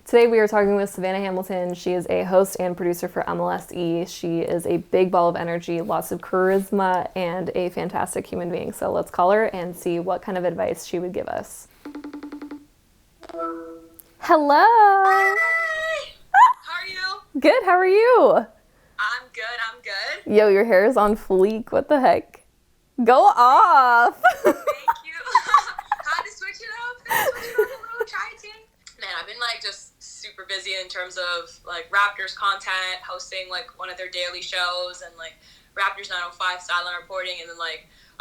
Today we are talking with Savanna Hamilton. She is a host and producer for MLSE. She is a big ball of energy, lots of charisma, and a fantastic human being. So let's call her and see what kind of advice she would give us. Hello! Hi! How are you? Good, how are you? I'm good. Yo, your hair is on fleek. What the heck? Go off! Thank you. Had to switch it up a little, try it. Man, I've been just super busy in terms of Raptors content, hosting one of their daily shows and Raptors 905 sideline reporting, and then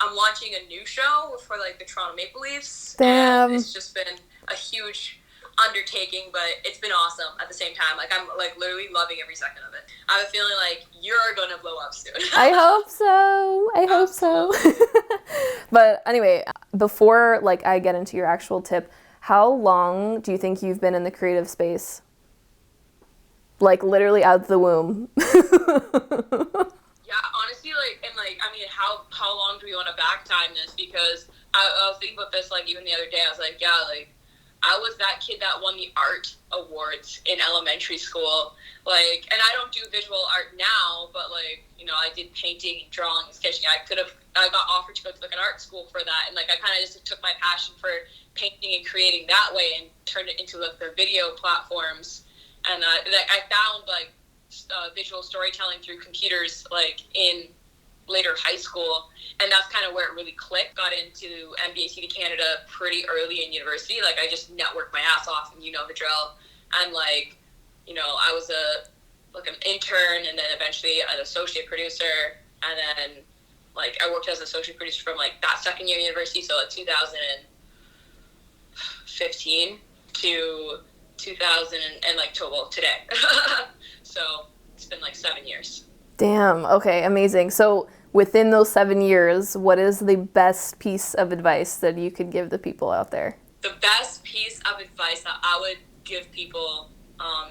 I'm launching a new show for the Toronto Maple Leafs. Damn. And it's just been a huge undertaking, but it's been awesome at the same time. I'm literally loving every second of it. I have a feeling you're gonna blow up soon. I hope so. But anyway, before I get into your actual tip, how long do you think you've been in the creative space? Literally out of the womb. Yeah, honestly, how long do we want to back time this? Because I was thinking about this even the other day. I was I was that kid that won the art awards in elementary school. And I don't do visual art now, but I did painting and drawing and sketching. I got offered to go to an art school for that, and I kind of just took my passion for painting and creating that way and turned it into the video platforms. And I found visual storytelling through computers in later high school, and that's kind of where it really clicked. Got into NBA TV Canada pretty early in university. I just networked my ass off, and you know the drill. And I was an intern, and then eventually an associate producer, and then I worked as an associate producer from that second year of university, so 2015 to 2000 and till today. So it's been 7 years. Damn. Okay, amazing. So within those 7 years, what is the best piece of advice that you could give the people out there? The best piece of advice that I would give people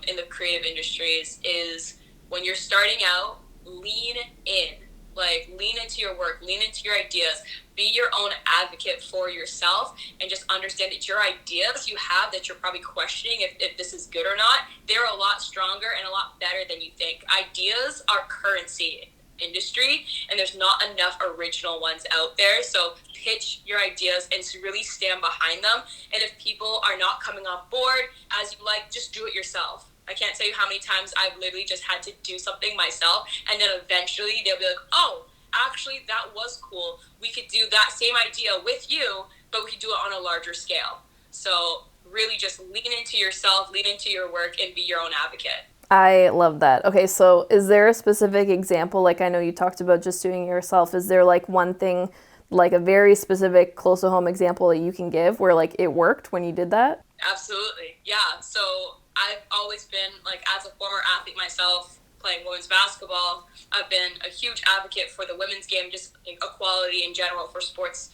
in the creative industries is, when you're starting out, lean in. Lean into your work, lean into your ideas, be your own advocate for yourself, and just understand that your ideas you have that you're probably questioning if this is good or not, they're a lot stronger and a lot better than you think. Ideas are currency industry, and there's not enough original ones out there. So pitch your ideas and really stand behind them. And if people are not coming on board as you just do it yourself. I can't tell you how many times I've literally just had to do something myself, and then eventually they'll be oh, actually that was cool. We could do that same idea with you, but we could do it on a larger scale. So really just lean into yourself, lean into your work, and be your own advocate. I love that. Okay, so is there a specific example? I know you talked about just doing it yourself. Is there one thing, a very specific close to home example that you can give where it worked when you did that? Absolutely. Yeah. So I've always been, as a former athlete myself, playing women's basketball, I've been a huge advocate for the women's game, just equality in general for sports,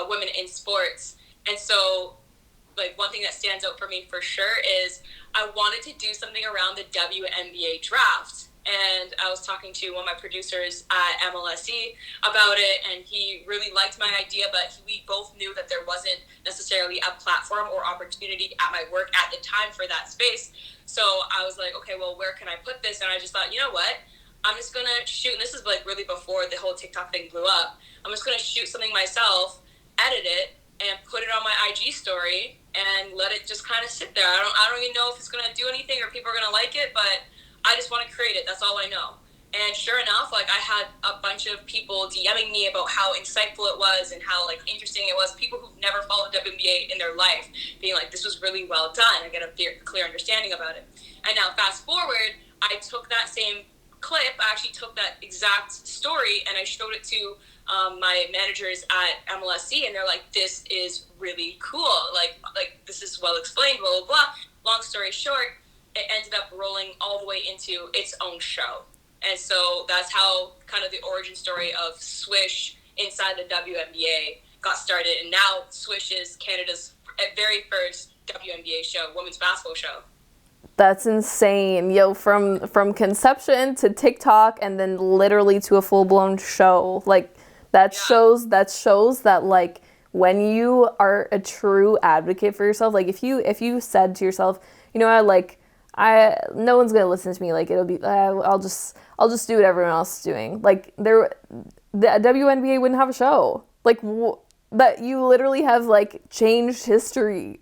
women in sports. And so, one thing that stands out for me for sure is I wanted to do something around the WNBA draft. And I was talking to one of my producers at MLSE about it, and he really liked my idea, but we both knew that there wasn't necessarily a platform or opportunity at my work at the time for that space. So I was okay, well, where can I put this? And I just thought, you know what? I'm just going to shoot, and this is really before the whole TikTok thing blew up. I'm just going to shoot something myself, edit it, and put it on my IG story, and let it just kind of sit there. I don't even know if it's going to do anything or people are going to like it, but I just want to create it. That's all I know. And sure enough, I had a bunch of people DMing me about how insightful it was and how interesting it was. People who've never followed WNBA in their life being this was really well done. I get a clear understanding about it. And now fast forward, I took that same clip. I actually took that exact story and I showed it to my managers at MLSC, and they're this is really cool. This is well explained, blah, blah, blah. Long story short, it ended up rolling all the way into its own show. And so that's how kind of the origin story of Swish inside the WNBA got started. And now Swish is Canada's very first WNBA show, women's basketball show. That's insane. Yo, from conception to TikTok and then literally to a full-blown show. Shows that when you are a true advocate for yourself, if you said to yourself, you know what, No one's gonna listen to me. Like it'll be, I'll just do what everyone else is doing. Like the WNBA wouldn't have a show. Like that you literally have like changed history.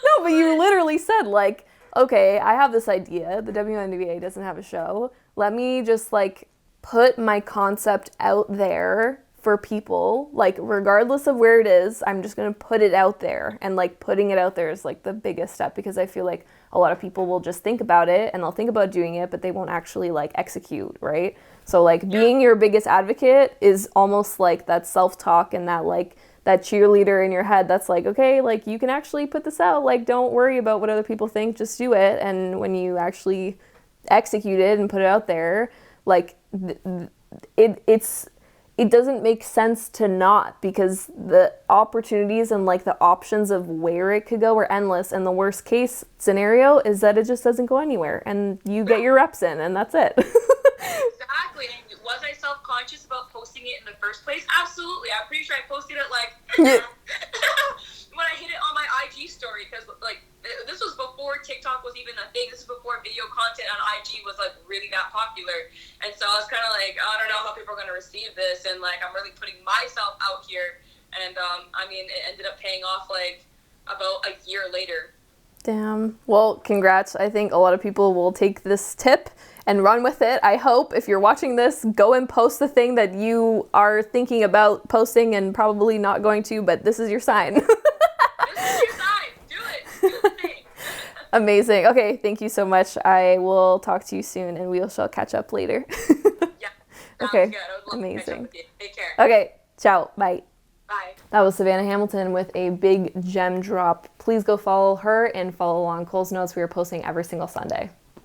No, but you literally said like, okay, I have this idea. The WNBA doesn't have a show. Let me just like put my concept out there for people, like regardless of where it is, I'm just going to put it out there. And like putting it out there is like the biggest step, because I feel like a lot of people will just think about it and they'll think about doing it, but they won't actually like execute, right? So like being your biggest advocate is almost like that self-talk and that like that cheerleader in your head that's like, okay, like you can actually put this out, like don't worry about what other people think, just do it. And when you actually execute it and put it out there, like it doesn't make sense to not, because the opportunities and like the options of where it could go are endless, and the worst case scenario is that it just doesn't go anywhere and you get your reps in and that's it. Exactly. And was I self-conscious about posting it in the first place? Absolutely. I'm pretty sure I posted it like when I hit it on my IG story, because like this was before TikTok was even a thing. This is before video content on IG was like really that popular. And so I was kind of like, I don't know how people are going to receive this, and like I'm really putting myself out here. And I mean, it ended up paying off like about a year later. Damn. Well, congrats. I think a lot of people will take this tip and run with it. I hope if you're watching this, go and post the thing that you are thinking about posting and probably not going to, but this is your sign. This is your sign. Do it. Do the thing. Amazing. Okay, thank you so much. I will talk to you soon and we shall catch up later. Yeah. Okay. Good. I would love Amazing. to catch up with you. Take care. Okay, ciao. Bye. Bye. That was Savanna Hamilton with a big gem drop. Please go follow her and follow along Cole's Notes. We are posting every single Sunday.